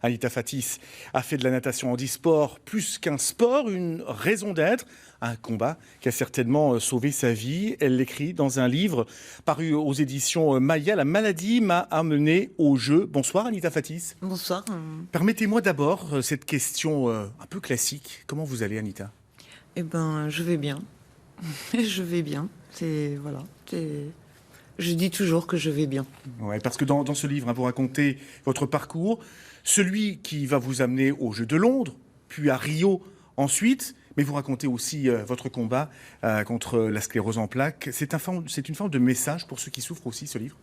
Anita Fatis a fait de la natation handisport plus qu'un sport, une raison d'être, un combat qui a certainement sauvé sa vie. Elle l'écrit dans un livre paru aux éditions Maya. La maladie m'a amené au jeu. Bonsoir Anita Fatis. Bonsoir. Permettez-moi d'abord cette question un peu classique. Comment vous allez, Anita? Eh ben, je vais bien. Je vais bien. Je dis toujours que je vais bien. Ouais, parce que dans ce livre, vous racontez votre parcours, celui qui va vous amener aux Jeux de Londres, puis à Rio ensuite, mais vous racontez aussi votre combat contre la sclérose en plaques. C'est une forme de message pour ceux qui souffrent aussi, ce livre?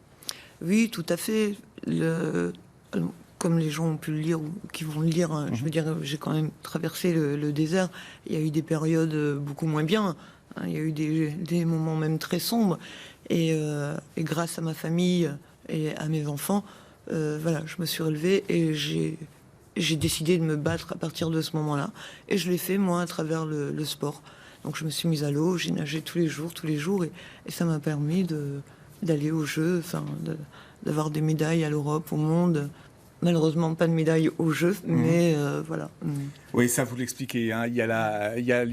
Oui, tout à fait. Comme les gens ont pu le lire ou qui vont le lire, hein, je veux dire, j'ai quand même traversé le désert. Il y a eu des périodes beaucoup moins bien. Hein, il y a eu des moments même très sombres. Et grâce à ma famille et à mes enfants, voilà, je me suis relevée et j'ai décidé de me battre à partir de ce moment-là. Et je l'ai fait, moi, à travers le sport. Donc je me suis mise à l'eau, j'ai nagé tous les jours. Et ça m'a permis d'aller aux Jeux, enfin, d'avoir des médailles à l'Europe, au monde. Malheureusement, pas de médaille aux Jeux, mais voilà. Oui, ça, vous l'expliquez. Hein. Il y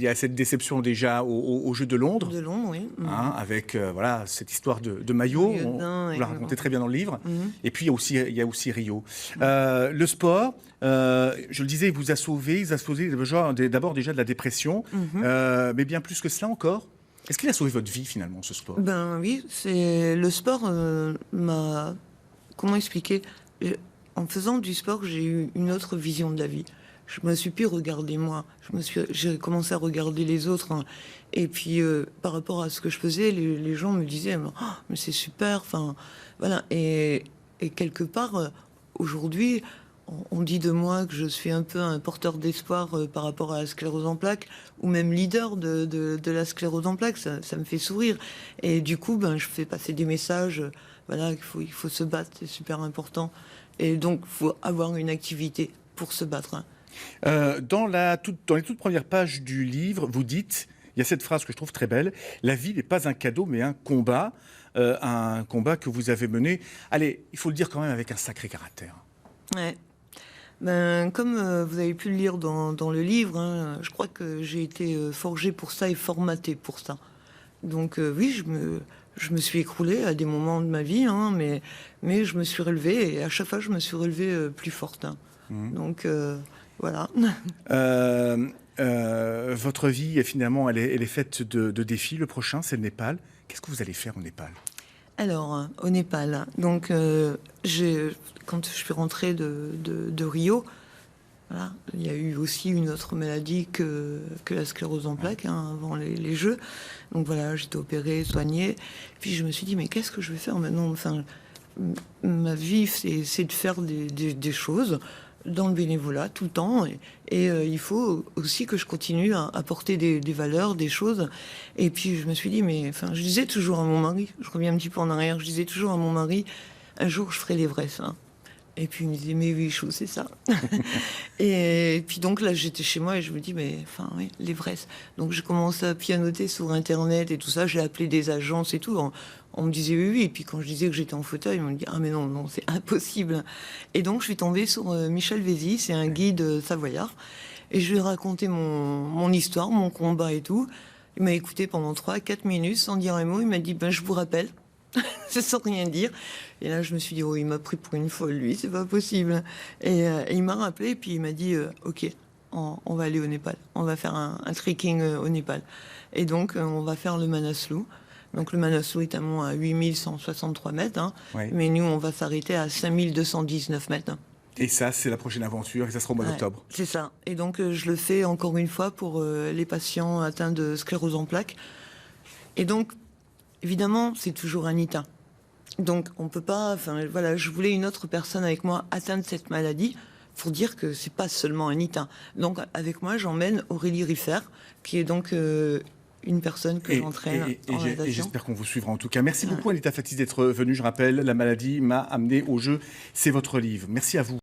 a cette déception déjà aux Jeux de Londres. De Londres, oui. Hein, avec voilà, cette histoire de maillot. Vous la racontez très bien dans le livre. Et puis, il y a aussi Rio. Le sport, je le disais, il vous a sauvé. Il a sauvé d'abord déjà de la dépression. Mais bien plus que cela encore. Est-ce qu'il a sauvé votre vie, finalement, ce sport? Ben oui, le sport m'a... Comment expliquer? En faisant du sport, j'ai eu une autre vision de la vie. Je me suis plus regardé moi. J'ai commencé à regarder les autres. Hein. Et puis, par rapport à ce que je faisais, les gens me disaient oh, mais c'est super. Enfin, voilà. Et quelque part, aujourd'hui, on dit de moi que je suis un peu un porteur d'espoir par rapport à la sclérose en plaques, ou même leader de la sclérose en plaques. Ça me fait sourire. Et du coup, ben, je fais passer des messages. Voilà, il faut se battre, c'est super important. Et donc, il faut avoir une activité pour se battre. Hein. Dans les toutes premières pages du livre, vous dites, il y a cette phrase que je trouve très belle, la vie n'est pas un cadeau, mais un combat que vous avez mené, allez, il faut le dire quand même, avec un sacré caractère. Ouais. Ben, comme vous avez pu le lire dans le livre, hein, je crois que j'ai été forgée pour ça et formatée pour ça. Donc oui, je me suis écroulée à des moments de ma vie, hein, mais je me suis relevée et à chaque fois je me suis relevée plus forte. Hein. Donc voilà. Votre vie, finalement, elle est faite de défis. Le prochain, c'est le Népal. Qu'est-ce que vous allez faire au Népal? Alors, au Népal, donc quand je suis rentrée de Rio, voilà, il y a eu aussi une autre maladie que la sclérose en plaques hein, avant les Jeux. Donc voilà, j'étais opérée, soignée. Puis je me suis dit, mais qu'est-ce que je vais faire maintenant? Enfin, ma vie, c'est de faire des choses dans le bénévolat tout le temps. Et il faut aussi que je continue à apporter des valeurs, des choses. Et puis je me suis dit, mais enfin, je disais toujours à mon mari, je reviens un petit peu en arrière, je disais toujours à mon mari, un jour je ferai l'Everest. Hein. Et puis il me disait, mais oui, chou, c'est ça. et puis donc là, j'étais chez moi et je me dis, mais enfin, oui, l'Everest. Donc j'ai commencé à pianoter sur Internet et tout ça. J'ai appelé des agences et tout. On me disait oui, oui. Et puis quand je disais que j'étais en fauteuil, on me dit, ah mais non, c'est impossible. Et donc je suis tombée sur Michel Vézy, c'est un guide savoyard. Et je lui ai raconté mon histoire, mon combat et tout. Il m'a écouté pendant 3-4 minutes sans dire un mot. Il m'a dit, ben je vous rappelle. Sans rien dire. Et là, je me suis dit, oh, il m'a pris pour une folle, lui, c'est pas possible. Et il m'a rappelé, et puis il m'a dit, ok, on va aller au Népal. On va faire un trekking au Népal. Et donc, on va faire le Manaslu. Donc, le Manaslu est un mont à 8163 mètres. Hein, oui. Mais nous, on va s'arrêter à 5219 mètres. Hein. Et ça, c'est la prochaine aventure, et ça sera au mois d'octobre. C'est ça. Et donc, je le fais encore une fois pour les patients atteints de sclérose en plaques. Et donc, évidemment, c'est toujours Anita. Donc, on peut pas... Enfin, voilà, je voulais une autre personne avec moi atteinte de cette maladie pour dire que c'est pas seulement Anita. Donc, avec moi, j'emmène Aurélie Riffer, qui est donc une personne que j'entraîne en natation. Et j'espère qu'on vous suivra en tout cas. Merci beaucoup, Anita Fatis, d'être venue. Je rappelle, La maladie m'a amené au jeu. C'est votre livre. Merci à vous.